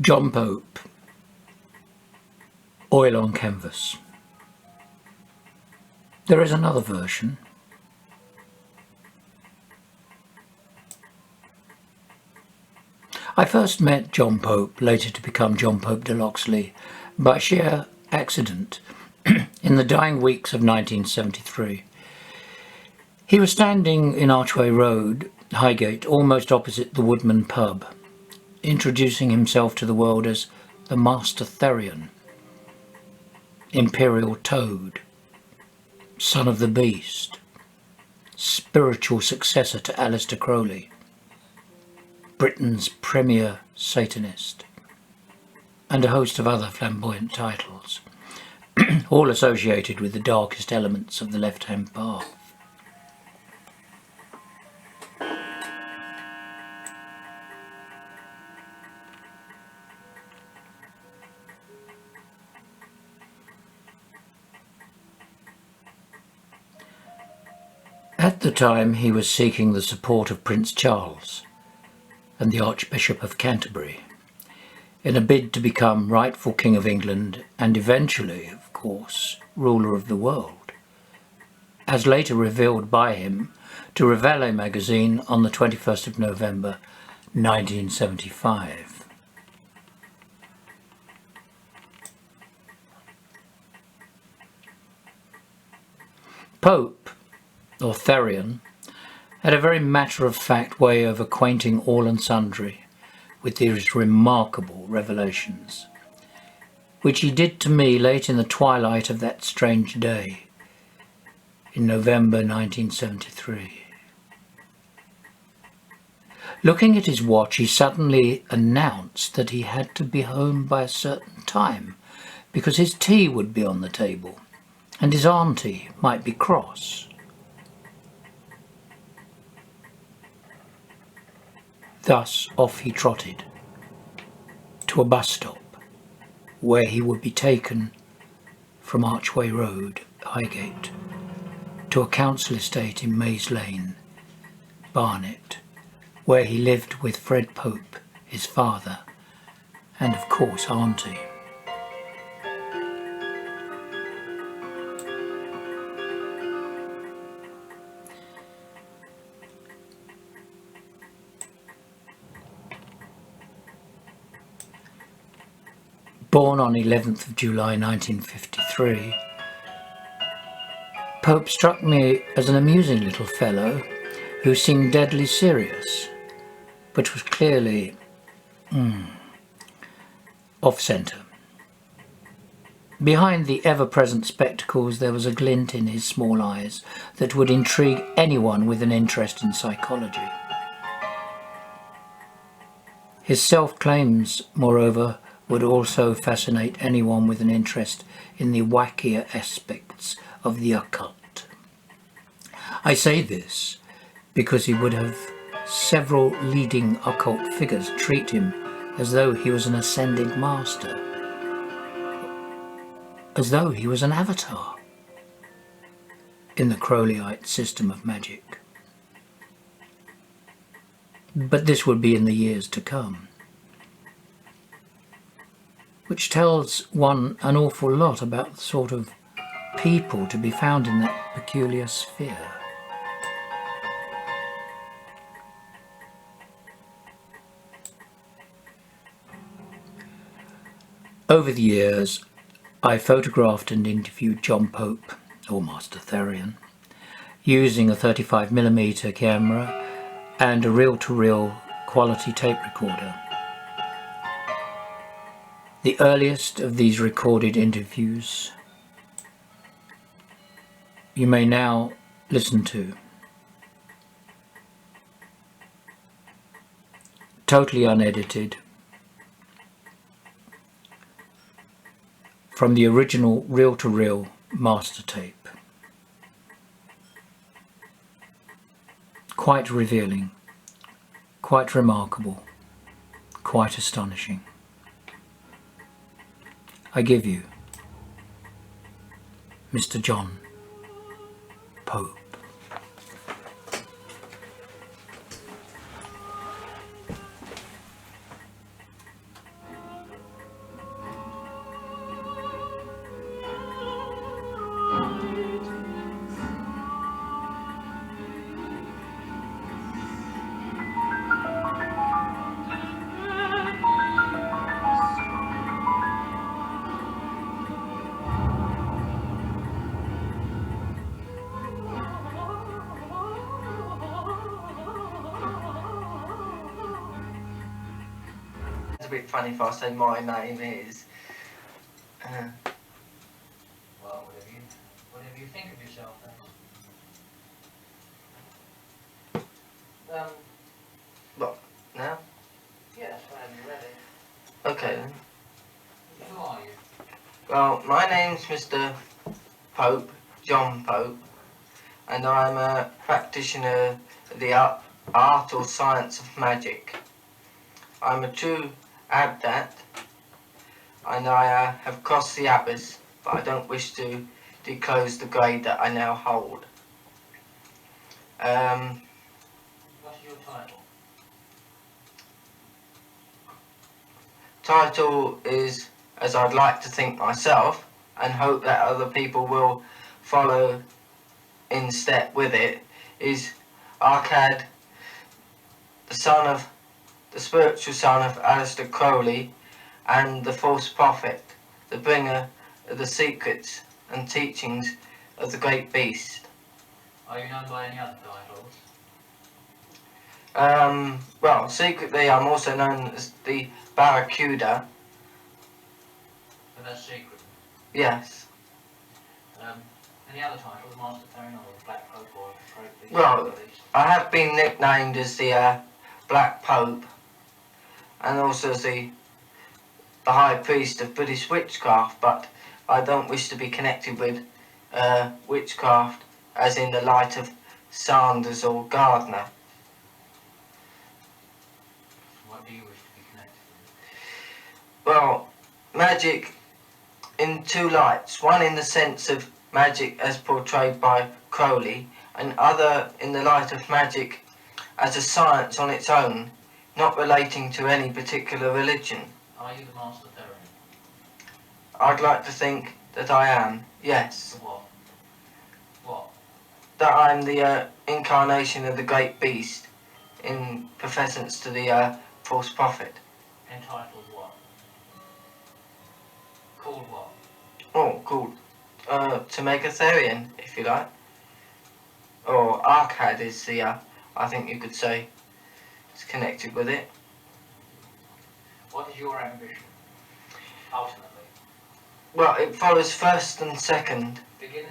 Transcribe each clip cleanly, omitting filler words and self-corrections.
John Pope, Oil on Canvas. There is another version. I first met John Pope, later to become John Pope de Loxley, by sheer accident in the dying weeks of 1973. He was standing in Archway Road, Highgate, almost opposite the Woodman pub, introducing himself to the world as the Master Therion, Imperial Toad, Son of the Beast, spiritual successor to Aleister Crowley, Britain's premier Satanist, and a host of other flamboyant titles, all associated with the darkest elements of the left-hand path. At the time, he was seeking the support of Prince Charles and the Archbishop of Canterbury in a bid to become rightful King of England and eventually, of course, ruler of the world, as later revealed by him to Reveille magazine on the 21st of November 1975. Pope, or Therion, had a very matter-of-fact way of acquainting all and sundry with these remarkable revelations, which he did to me late in the twilight of that strange day in November 1973. Looking at his watch, he suddenly announced that he had to be home by a certain time because his tea would be on the table and his auntie might be cross. Thus off he trotted to a bus stop where he would be taken from Archway Road, Highgate, to a council estate in Maze Lane, Barnet, where he lived with Fred Pope, his father, and of course auntie. Born on 11th of July 1953, Pope struck me as an amusing little fellow who seemed deadly serious, but was clearly off-centre. Behind the ever-present spectacles there was a glint in his small eyes that would intrigue anyone with an interest in psychology. His self-claims, moreover, would also fascinate anyone with an interest in the wackier aspects of the occult. I say this because he would have several leading occult figures treat him as though he was an ascending master, as though he was an avatar in the Crowleyite system of magic. But this would be in the years to come, which tells one an awful lot about the sort of people to be found in that peculiar sphere. Over the years, I photographed and interviewed John Pope, or Master Therion, using a 35mm camera and a reel-to-reel quality tape recorder. The earliest of these recorded interviews you may now listen to. Totally unedited, from the original reel-to-reel master tape. Quite revealing, quite remarkable, quite astonishing. I give you Mr. John Pope. It's a bit funny if I say my name is. Well, whatever you think of yourself, then. What, now? Yes, whenever you're ready. Okay then. Who are you? Well, my name's Mr. Pope, John Pope, and I'm a practitioner of the art or science of magic. I'm a true abdat, and I have crossed the abyss, but I don't wish to disclose the grade that I now hold. What's your title? Title is, as I'd like to think myself, and hope that other people will follow in step with it, is Arkad, the spiritual son of Aleister Crowley, and the false prophet, the bringer of the secrets and teachings of the great beast. Are you known by any other titles? Well, secretly I'm also known as the Barracuda. But that's secret. Yes. Any other titles? Master Tone or Black Pope or Great Beast? Well, I have been nicknamed as the Black Pope, and also as the High Priest of British witchcraft, but I don't wish to be connected with witchcraft as in the light of Sanders or Gardner. What do you wish to be connected with? Well, magic in two lights. One in the sense of magic as portrayed by Crowley, and other in the light of magic as a science on its own, not relating to any particular religion. Are you the Master Therian? I'd like to think that I am, yes. What? What? That I'm the incarnation of the great beast in professance to the false prophet. Entitled what? Called what? Oh, called Therian, if you like. Or Arkad is the, I think you could say, it's connected with it. What is your ambition? Ultimately. Well, it follows first and second. Begin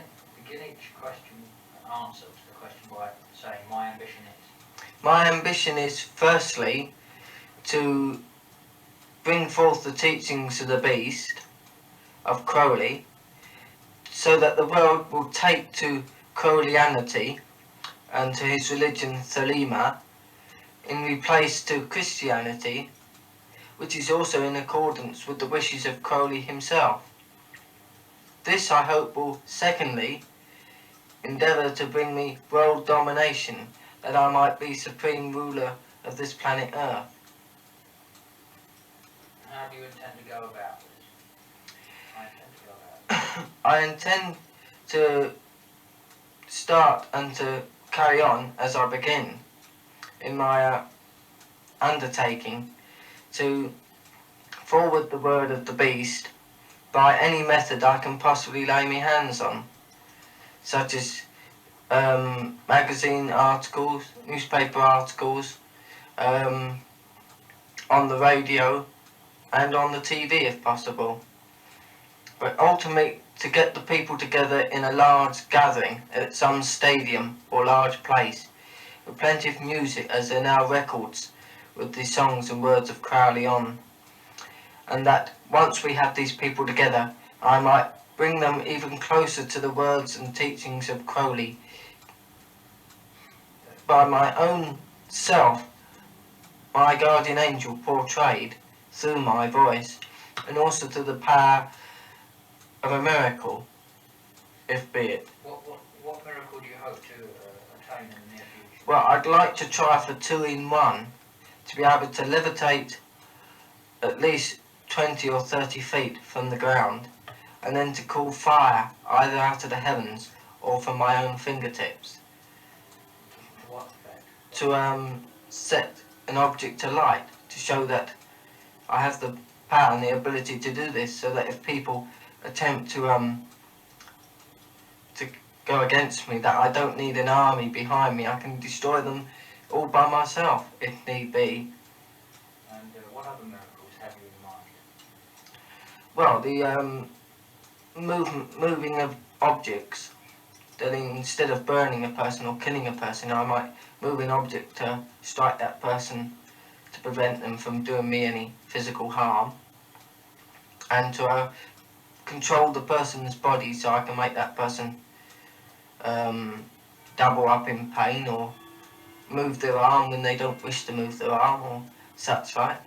each question and answer to the question by saying, my ambition is. My ambition is firstly to bring forth the teachings of the beast, of Crowley, so that the world will take to Crowleyanity and to his religion Thelema in replace to Christianity, which is also in accordance with the wishes of Crowley himself. This I hope will secondly endeavour to bring me world domination, that I might be supreme ruler of this planet Earth. How do you intend to go about this? I intend to start and to carry on as I begin in my undertaking to forward the word of the beast by any method I can possibly lay my hands on, such as magazine articles, newspaper articles, on the radio and on the TV if possible. But ultimately to get the people together in a large gathering at some stadium or large place with plenty of music, as there are now records with the songs and words of Crowley on, and that once we have these people together I might bring them even closer to the words and teachings of Crowley by my own self, my guardian angel portrayed through my voice, and also to the power of a miracle, if be it. What miracle do you hope to attain in the near future? Well, I'd like to try for 2 in 1, to be able to levitate at least 20 or 30 feet from the ground, and then to call fire either out of the heavens or from my own fingertips. To what effect? To set an object alight, to show that I have the power and the ability to do this, so that if people attempt to go against me, that I don't need an army behind me. I can destroy them all by myself if need be. And what other miracles have well, the moving of objects. That instead of burning a person or killing a person, I might move an object to strike that person to prevent them from doing me any physical harm, and to control the person's body so I can make that person double up in pain, or move their arm when they don't wish to move their arm, or such like.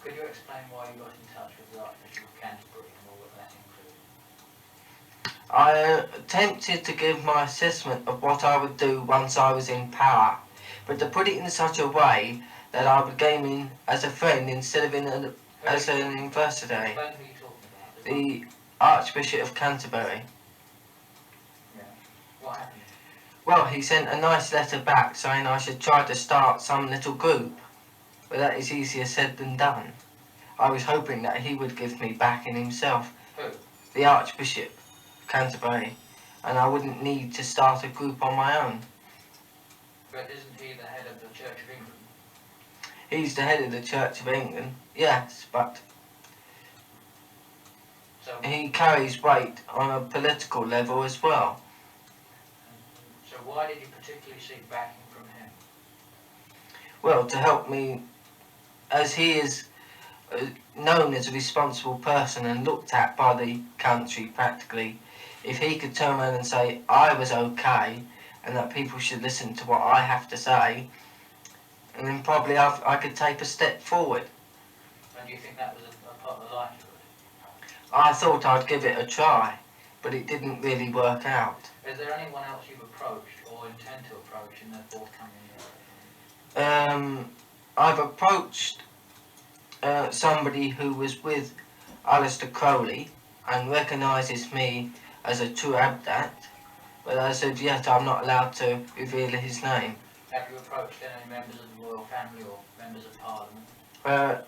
Could you explain why you got in touch with the Archbishop of Canterbury and all that included? I attempted to give my assessment of what I would do once I was in power, but to put it in such a way that I would gain in as a friend instead of as an adversary. Explain who you're talking about. The Archbishop of Canterbury. Yeah. What happened? Well, he sent a nice letter back saying I should try to start some little group, but that is easier said than done. I was hoping that he would give me back in himself. Who? The Archbishop of Canterbury, and I wouldn't need to start a group on my own. But isn't he the head of the Church of England? He's the head of the Church of England, yes, but So, he carries weight on a political level as well. so why did you particularly seek backing from him? Well, to help me, as he is known as a responsible person and looked at by the country practically, if he could turn around and say I was okay and that people should listen to what I have to say, and then probably I could take a step forward. And do you think that was a part of the likelihood? I thought I'd give it a try, but it didn't really work out. Is there anyone else you've approached or intend to approach in the forthcoming year? I've approached somebody who was with Alistair Crowley and recognises me as a true Abdat, but as of yet I'm not allowed to reveal his name. Have you approached any members of the royal family or members of parliament?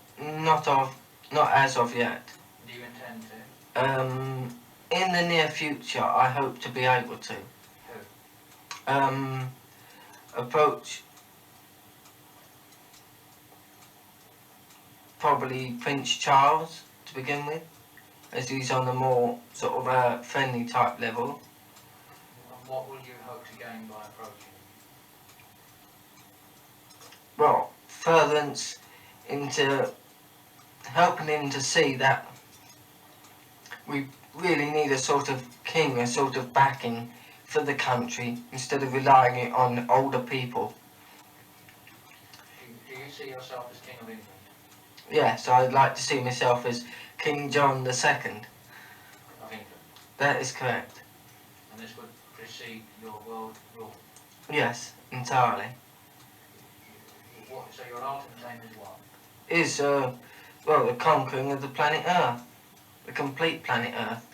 Not as of yet. Do you intend to? In the near future, I hope to be able to. Approach probably Prince Charles to begin with, as he's on a more sort of friendly type level. And what will you hope to gain by approaching him? Well, furtherance into helping him to see that we really need a sort of king, a sort of backing for the country instead of relying on older people. Do you see yourself as King of England? Yes, I'd like to see myself as King John II. Of England? That is correct. And this would precede your world rule? Yes, entirely. So your ultimate aim is what? Is, well, the conquering of the planet Earth. The complete planet Earth.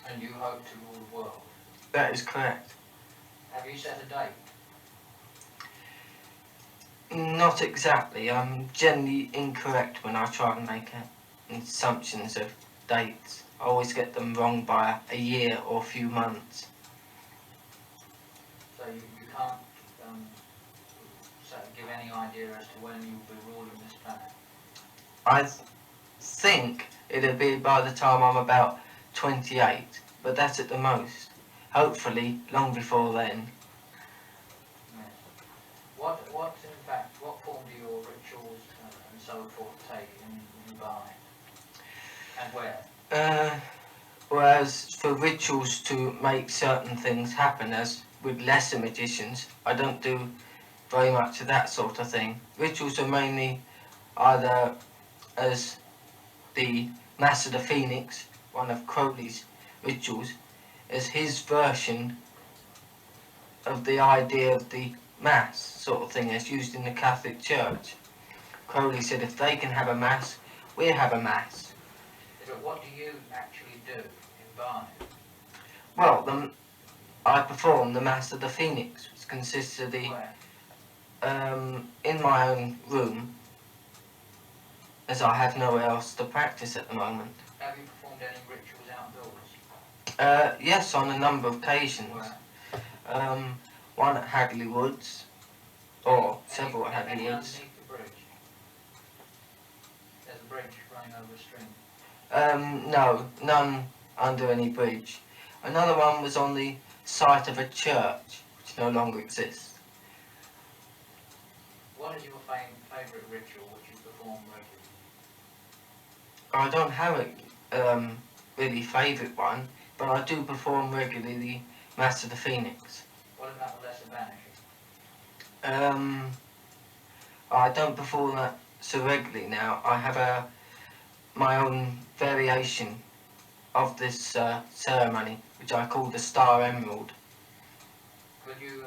And you hope to rule the world? That is correct. Have you set a date? Not exactly. I'm generally incorrect when I try and make assumptions of dates. I always get them wrong by a year or a few months. So you can't give any idea as to when you'll be ruling this planet? I think it'll be by the time I'm about 28, but that's at the most. Hopefully, long before then. Yes. What in fact, what form do your rituals and so forth take in Barnet? And where? Whereas for rituals to make certain things happen, as with lesser magicians, I don't do very much of that sort of thing. Rituals are mainly either as the Mass of the Phoenix, one of Crowley's rituals, as his version of the idea of the Mass sort of thing as used in the Catholic Church. Crowley said if they can have a Mass, we'll have a Mass. But what do you actually do in Barnet? Well, I perform the Mass of the Phoenix, which consists of the, Where? in my own room, as I have nowhere else to practice at the moment. Have you performed any rituals outdoors? Yes, on a number of occasions. Where? One at Hagley Woods, or several at Hagley Any Woods. underneath the bridge? There's a bridge running running over a stream? No, none under any bridge. Another one was on the site of a church, which no longer exists. What is your favourite ritual which you perform regularly? I don't have a really favourite one, but I do perform regularly the Mass of the Phoenix. What about the Lesser Banishing? I don't perform that so regularly now. I have my own variation of this ceremony, which I call the Star Emerald. Could you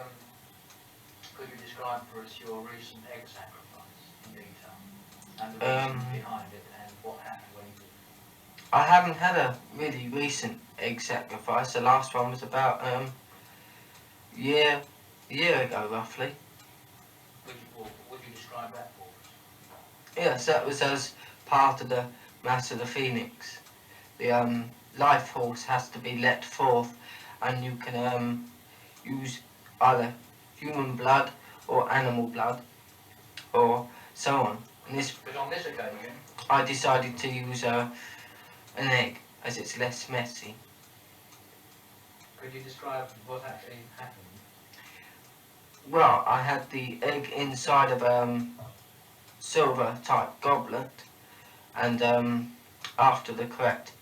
describe for us your recent egg sacrifice in detail, and the reason behind it, and what happened when you did it? I haven't had a really recent egg sacrifice. The last one was about year ago, roughly. Would you describe that for us? Yes, that was as part of the Mass of the Phoenix. The life force has to be let forth, and you can use either human blood or animal blood, or so on. But on this occasion, I decided to use an egg, as it's less messy. could you describe what actually happened? Well, I had the egg inside of a silver type goblet, and after the correct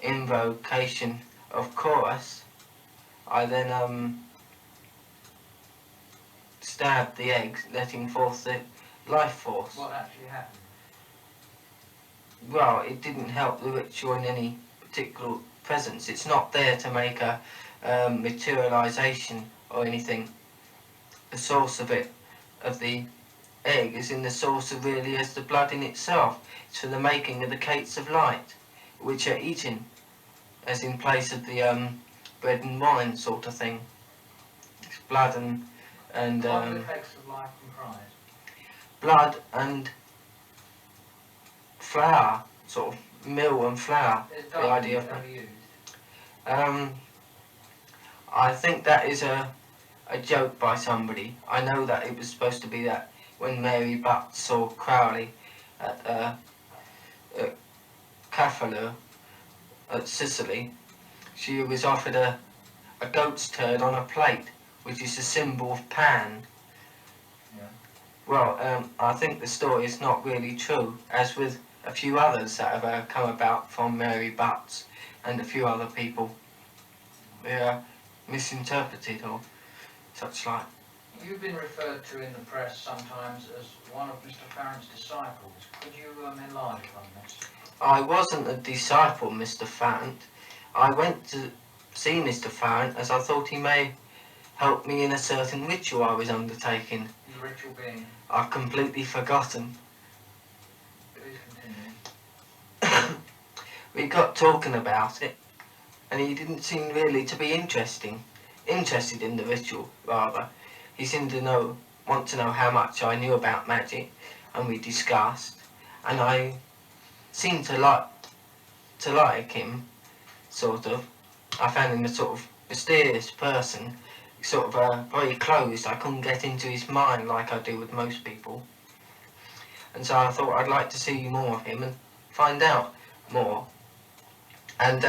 invocation of chorus, I then stabbed the egg, letting forth the life force. What actually happened? Well, it didn't help the ritual in any particular presence. It's not there to make a materialization or anything. The source of the egg, is in the source of really as the blood in itself. It's for the making of the cakes of light, which are eaten, as in place of the bread and wine sort of thing. It's blood and what do the cakes of light comprise? blood and flour, sort of meal and flour. Is The idea of ever used? I think that is a joke by somebody. I know that it was supposed to be that when Mary Butt saw Crowley at Cefalù at Sicily, she was offered a goat's turd on a plate, which is a symbol of Pan. Yeah. Well, I think the story is not really true, as with a few others that have come about from Mary Butts and a few other people. They are misinterpreted or such like. You've been referred to in the press sometimes as one of Mr. Farrant's disciples. Could you enlarge upon this? I wasn't a disciple, Mr. Farrant. I went to see Mr. Farrant as I thought he may help me in a certain ritual I was undertaking. The ritual being? I've completely forgotten. Please continue. We got talking about it, and he didn't seem really to be interested in the ritual, rather. He seemed to want to know how much I knew about magic, and we discussed, and I seemed to like him, sort of. I found him a sort of mysterious person, sort of very closed. I couldn't get into his mind like I do with most people. And so I thought I'd like to see more of him and find out more. And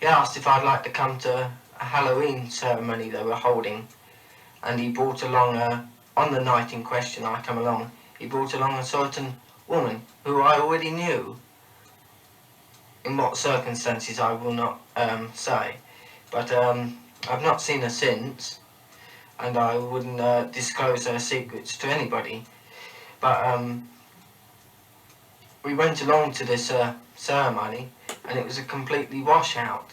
he asked if I'd like to come to a Halloween ceremony they were holding, and he brought along on the night in question I come along, he brought along a certain woman who I already knew. In what circumstances I will not say, but I've not seen her since, and I wouldn't disclose her secrets to anybody. But we went along to this ceremony, and it was a completely washout.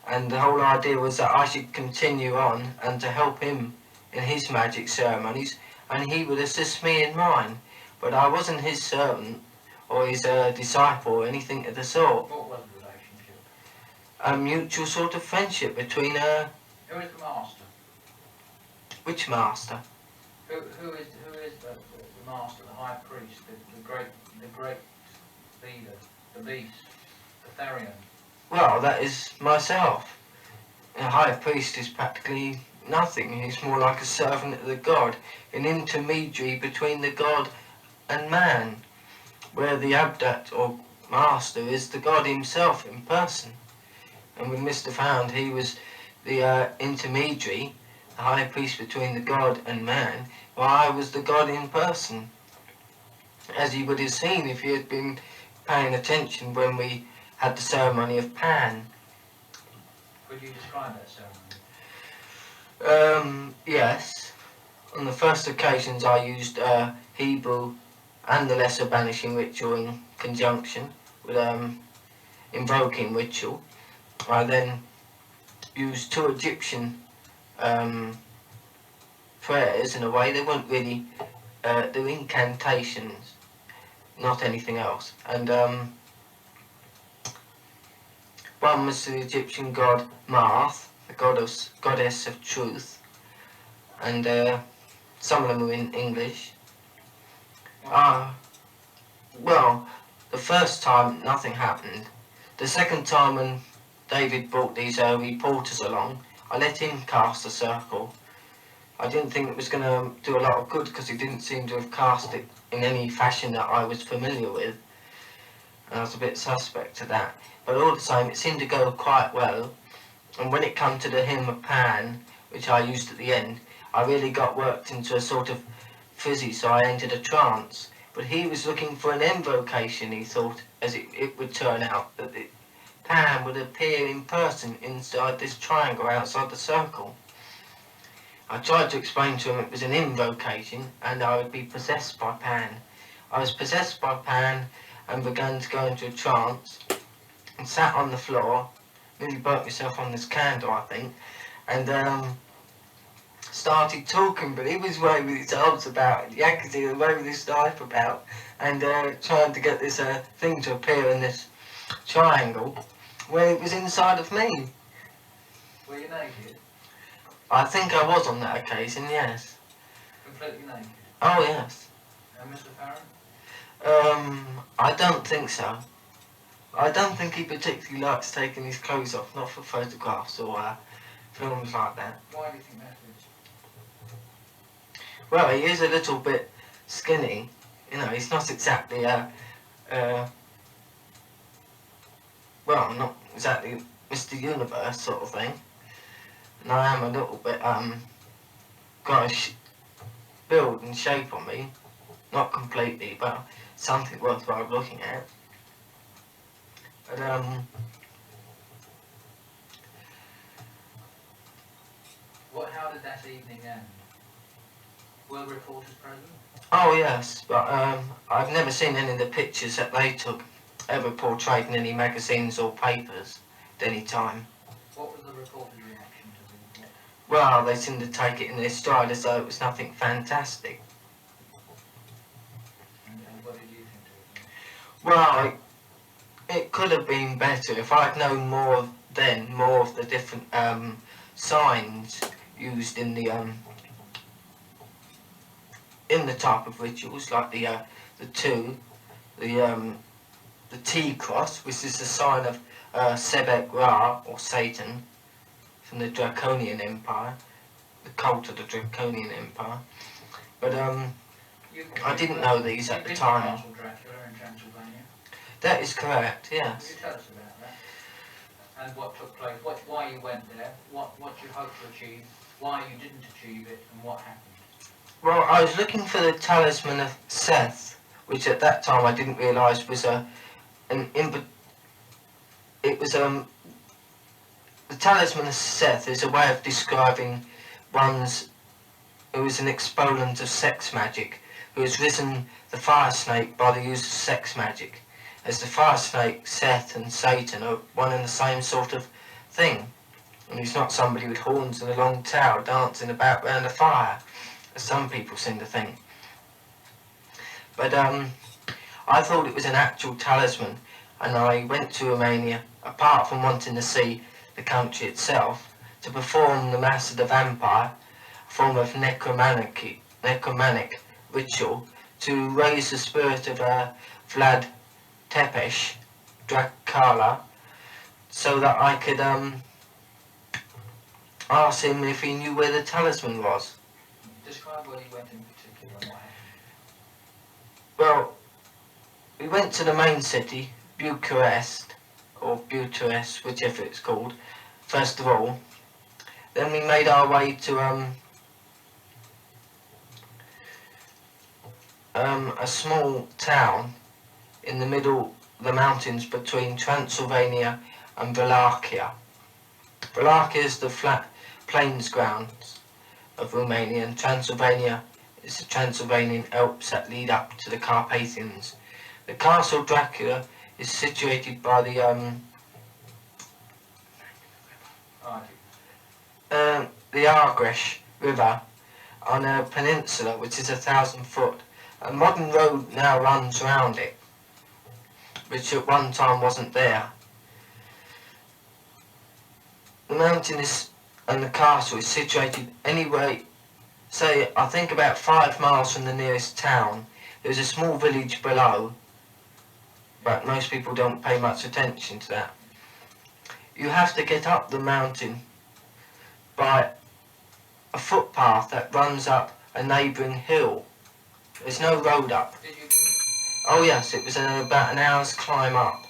And the whole idea was that I should continue on and to help him in his magic ceremonies, and he would assist me in mine. But I wasn't his servant or his disciple or anything of the sort. What was the relationship? A mutual sort of friendship between Who is the master? which master? Who is the master, the high priest, the great leader, the beast, the Therion? Well, that is myself. A high priest is practically nothing. He's more like a servant of the god, an intermediary between the god and man. where the abdat or master is the god himself in person. And with Mr. Found, he was the intermediary, the high priest between the god and man, while I was the god in person. As you would have seen if you had been paying attention when we had the ceremony of Pan. Could you describe that ceremony? Yes. On the first occasions I used Hebrew and the lesser banishing ritual in conjunction with invoking ritual. I then used 2 Egyptian prayers in a way. They weren't really they were incantations, not anything else. And one was to the Egyptian god Ma'ath, the goddess of truth, and some of them were in English. Well, the first time nothing happened. The second time when David brought these reporters along, I let him cast a circle. I didn't think it was going to do a lot of good because he didn't seem to have cast it in any fashion that I was familiar with. And I was a bit suspect to that. But all the same, it seemed to go quite well. And when it came to the hymn of Pan, which I used at the end, I really got worked into a sort of fizzy, so I entered a trance. But he was looking for an invocation, he thought, as it would turn out, that Pan would appear in person inside this triangle outside the circle. I tried to explain to him it was an invocation and I would be possessed by Pan. I was possessed by Pan and began to go into a trance and sat on the floor, nearly burnt myself on this candle I think, and started talking, but he was waving his arms about, and Yakety was waving his knife about, and trying to get this thing to appear in this triangle where it was inside of me. Were you naked? I think I was on that occasion, yes. Completely naked? Oh, yes. And Mr. Farron? I don't think so. I don't think he particularly likes taking his clothes off, not for photographs or films like that. Why do you think that is? Well, he is a little bit skinny. You know, he's not exactly well, not exactly Mr. Universe sort of thing. And I am a little bit, got a build and shape on me. Not completely, but something worthwhile looking at. But, how did that evening end? Were reporters present? oh yes, but I've never seen any of the pictures that they took ever portrayed in any magazines or papers at any time. What was the reporter's reaction to the report? Well, they seemed to take it in their stride as though it was nothing fantastic. And what did you think to it? Well, it could have been better if I'd known more of the different signs used in the type of rituals, like the T cross, which is the sign of Sebek Ra, or Satan, from the Draconian Empire, the cult of the Draconian Empire. But I didn't know these at the time. Castle Dracula in Transylvania? That is correct, Can yes. you tell us about that? And what took place, why you went there, what you hoped to achieve, why you didn't achieve it, and what happened? Well, I was looking for the talisman of Seth, which at that time I didn't realise was the talisman of Seth is a way of describing one's who is an exponent of sex magic, who has risen the fire snake by the use of sex magic, as the fire snake, Seth and Satan are one and the same sort of thing, and he's not somebody with horns and a long tail dancing about round a fire, as some people seem to think. But I thought it was an actual talisman, and I went to Romania, apart from wanting to see the country itself, to perform the Mass of the Vampire, a form of necromantic ritual, to raise the spirit of Vlad Tepes, Dracula, so that I could ask him if he knew where the talisman was. Describe where you went in particular and what happened. Well, we went to the main city, Bucharest, or Bucharest, whichever it's called, first of all. Then we made our way to a small town in the middle of the mountains between Transylvania and Wallachia. Wallachia is the flat plains grounds of Romania, and Transylvania is the Transylvanian Alps that lead up to the Carpathians. The Castle Dracula is situated by the Argeș River on a peninsula which is 1,000 foot. A modern road now runs around it, which at one time wasn't there. The mountain and the castle is situated anyway, say, I think about 5 miles from the nearest town. There's a small village below, but most people don't pay much attention to that. You have to get up the mountain by a footpath that runs up a neighbouring hill. There's no road up. Did you do it? Oh yes, it was about an hour's climb up.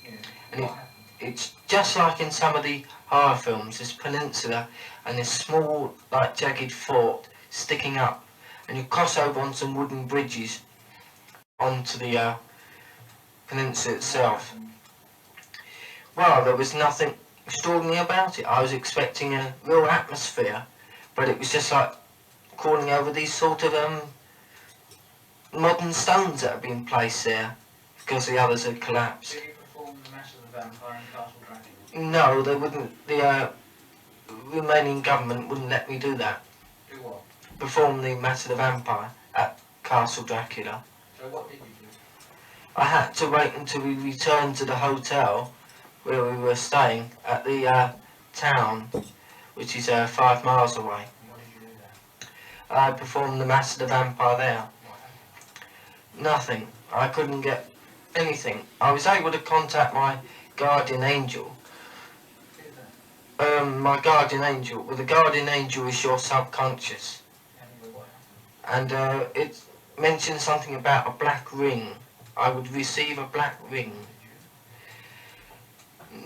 Yeah. And What happened? it's just like in some of the horror films, this peninsula and this small, like, jagged fort sticking up, and you cross over on some wooden bridges onto the peninsula itself. Well, there was nothing extraordinary about it. I was expecting a real atmosphere, but it was just like crawling over these sort of modern stones that have been placed there because the others had collapsed. Did you perform the Mass of the Vampire in Castle Dracula? No, they wouldn't. The Romanian government wouldn't let me do that. Do what? Perform the Mass of the Vampire at Castle Dracula. So what did you do? I had to wait until we returned to the hotel where we were staying at the town, which is 5 miles away. And what did you do there? I performed the Mass of the Vampire there. What happened? Nothing. I couldn't get anything. I was able to contact my guardian angel. Who's that? My guardian angel. Well, the guardian angel is your subconscious. Anyway, what happened? And it mentioned something about a black ring. I would receive a black ring.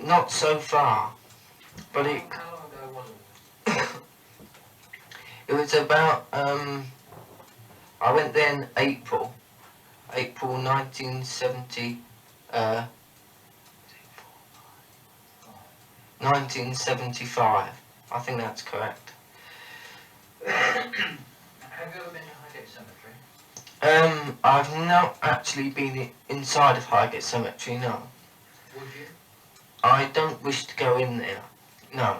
Not so far, but it How long ago was it? it was about I went there in April 1970 1975. I think that's correct. Have you ever been to Highgate Cemetery? I've not actually been inside of Highgate Cemetery, no. Would you? I don't wish to go in there, no.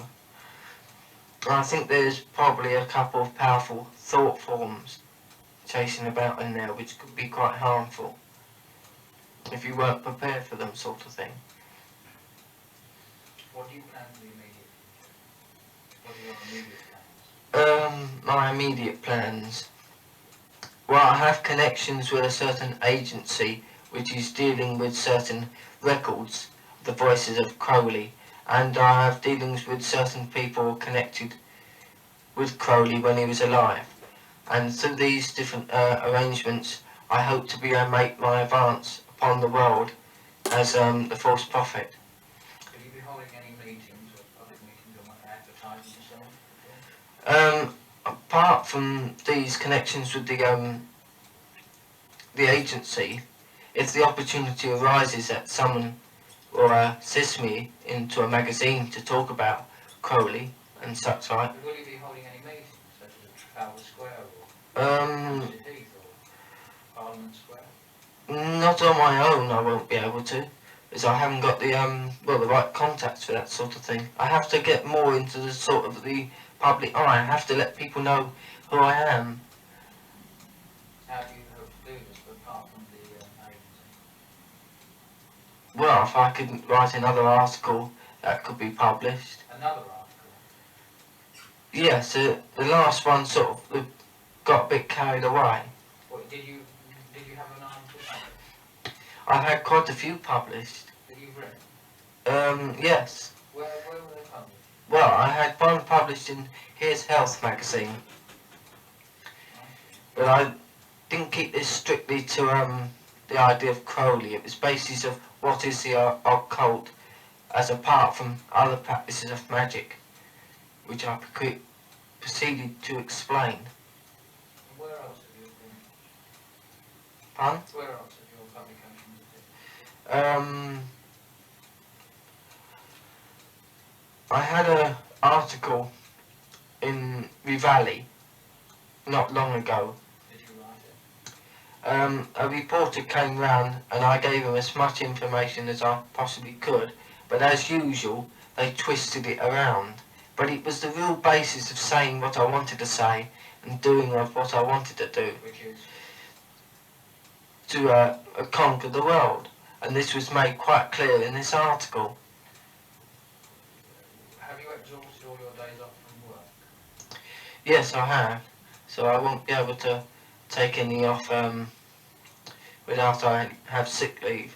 I think there's probably a couple of powerful thought forms chasing about in there which could be quite harmful if you weren't prepared for them, sort of thing. What do you plan for the immediate future? What are your immediate plans? My immediate plans. Well, I have connections with a certain agency which is dealing with certain records, the voices of Crowley, and I have dealings with certain people connected with Crowley when he was alive. And through these different arrangements, I hope to be able to make my advance upon the world as the false prophet. Will you be holding any meetings or public meetings or advertising yourself? Apart from these connections with the agency, if the opportunity arises that someone will assist me into a magazine to talk about Crowley and such like, Will you be holding any meetings, such as at Trafalgar Square or um, Hampstead Heath or Parliament Square? not on my own I won't be able to, as I haven't got the the right contacts for that sort of thing. I have to get more into the sort of the public eye. I have to let people know who I am. How do you hope to do this apart from the agency? Well, if I could write another article that could be published. Another article? Yes, the last one sort of got a bit carried away. What, did you have an article published I've had quite a few published. that you've written? Yes. Where were they published? Well, I had one published in Here's Health magazine, but I didn't keep this strictly to the idea of Crowley. It was basis of what is the occult, as apart from other practices of magic, which I proceeded to explain. Where else have you been? Pardon? Where else have your publications been? I had an article in Valley not long ago. Did you write it? A reporter came round and I gave him as much information as I possibly could, but as usual they twisted it around. But it was the real basis of saying what I wanted to say and doing what I wanted to do. Which is? To conquer the world. And this was made quite clear in this article. Have you exhausted all your days off from work? Yes, I have. So I won't be able to take any off without I have sick leave.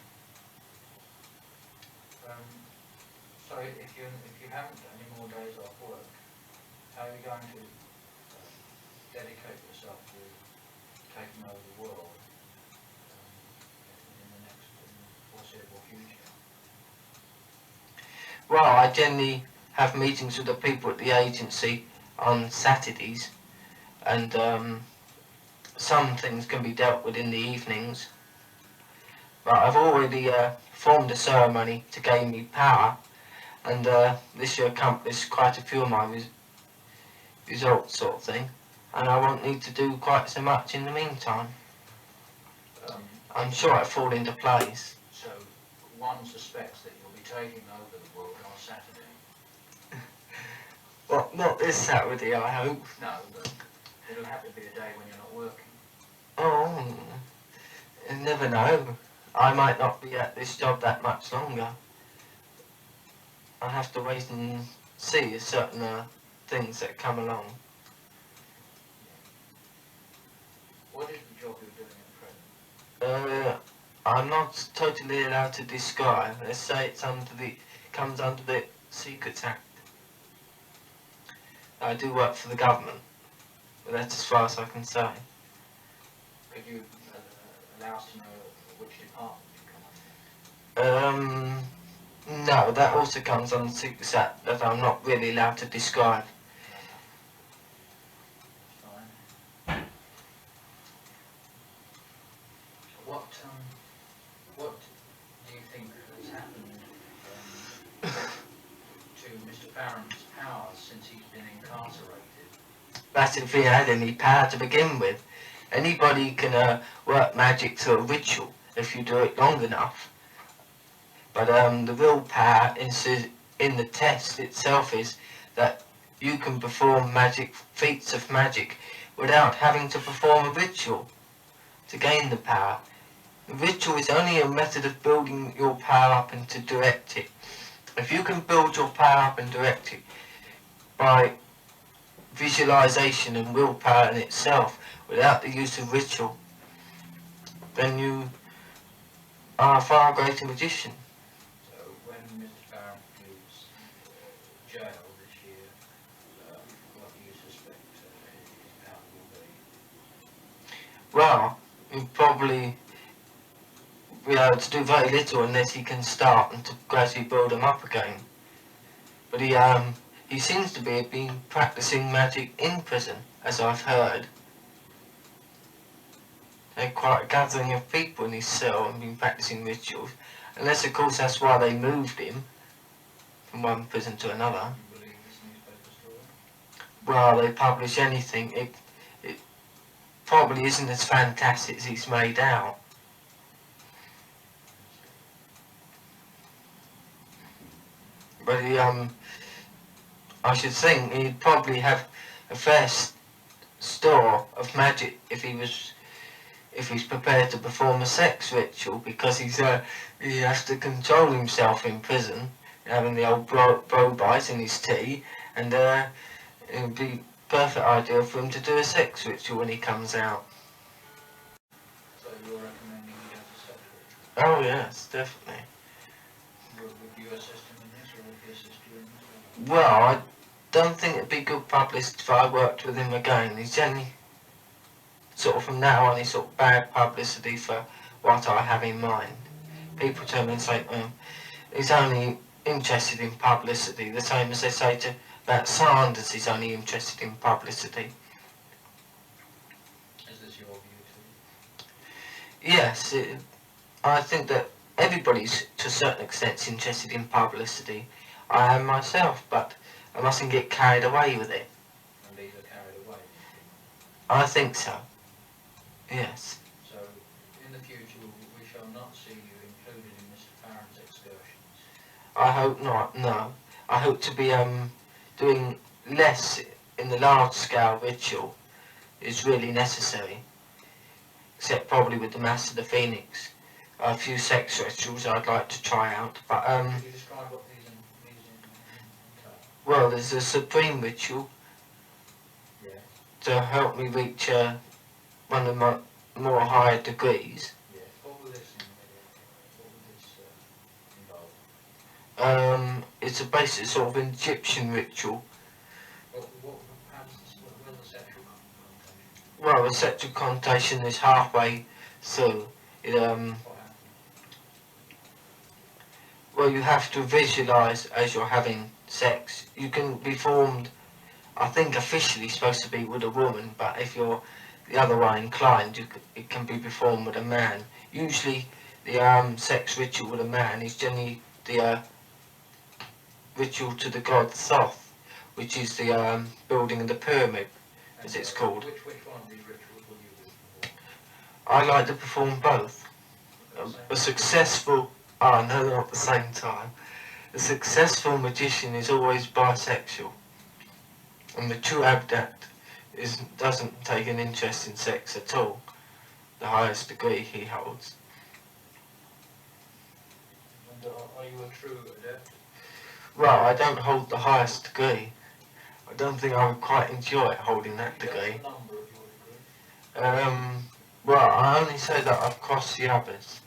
So if you haven't got any more days off work, how are you going to dedicate yourself to taking over the world in the next foreseeable future? Well, I generally have meetings with the people at the agency on Saturdays, and some things can be dealt with in the evenings. But I've already formed a ceremony to gain me power, and this year accomplished quite a few of my results, sort of thing, and I won't need to do quite so much in the meantime. I'm sure it'll fall into place. So one suspects that you'll be taking over the world on Saturday. Well, not this Saturday, I hope. No, but it'll have to be a day when you're not working. Oh, you never know. I might not be at this job that much longer. I have to wait and see certain things that come along. What is the job you're doing at present? I'm not totally allowed to describe. Let's say it's comes under the Secrets Act. I do work for the government, but that's as far as I can say. Could you allow us to know which department you come under? No, that also comes under the Secrets Act that I'm not really allowed to describe. Fine. What do you think has happened to Mr. Farron's powers since he's been incarcerated? That's if he had any power to begin with. Anybody can work magic to a ritual if you do it long enough. But the real power in the test itself is that you can perform feats of magic without having to perform a ritual to gain the power. The ritual is only a method of building your power up and to direct it. If you can build your power up and direct it by visualization and willpower in itself without the use of ritual, then you are a far greater magician. So when Mr. Farron leaves jail this year, what do you suspect his power will be? Well, you probably be able to do very little unless he can start and to gradually build them up again. But he seems to be been practicing magic in prison, as I've heard. They're quite a gathering of people in his cell and been practicing rituals. Unless, of course, that's why they moved him from one prison to another. You believe this newspaper story? Well, they publish anything. It probably isn't as fantastic as he's made out. But I should think he'd probably have a fair store of magic if he's prepared to perform a sex ritual, because he has to control himself in prison, having the old bro bite in his tea, and it would be perfect idea for him to do a sex ritual when he comes out. So you're recommending he does a sex ritual? Oh yes, definitely. Would you assist him in this, or would he assist you in this? Well, I don't think it'd be good publicity if I worked with him again. He's generally, sort of from now on, he's sort of bad publicity for what I have in mind. People turn and say, he's only interested in publicity, the same as they say about Sanders, he's only interested in publicity. Is this your view too? Yes, I think that everybody's to a certain extent interested in publicity. I am myself, but I mustn't get carried away with it. And these are carried away? I think so. Yes. So, in the future, we shall not see you included in Mr. Farron's excursions? I hope not, no. I hope to be doing less in the large-scale ritual is really necessary, except probably with the Mass of the Phoenix. A few sex rituals I'd like to try out, but Can you describe what these entail? well, there's a supreme ritual Yeah. to help me reach one of my more higher degrees. Yeah. What will this involve? It's a basic sort of Egyptian ritual. What will the sexual connotation? Well, the sexual connotation is halfway through. It, What happens? well, you have to visualise as you're having sex. You can be formed, I think officially supposed to be with a woman, but if you're the other way inclined, it can be performed with a man. Usually the sex ritual with a man is generally the ritual to the god Thoth, which is the building of the pyramid, as it's called. Which one of these rituals will you do? I like to perform both. A successful, no, not at the same time. A successful magician is always bisexual, and the true adept doesn't take an interest in sex at all, the highest degree he holds. And are you a true adept? Well, I don't hold the highest degree. I don't think I would quite enjoy holding that degree. What's the number of your degree? Well, I only say that I've crossed the others.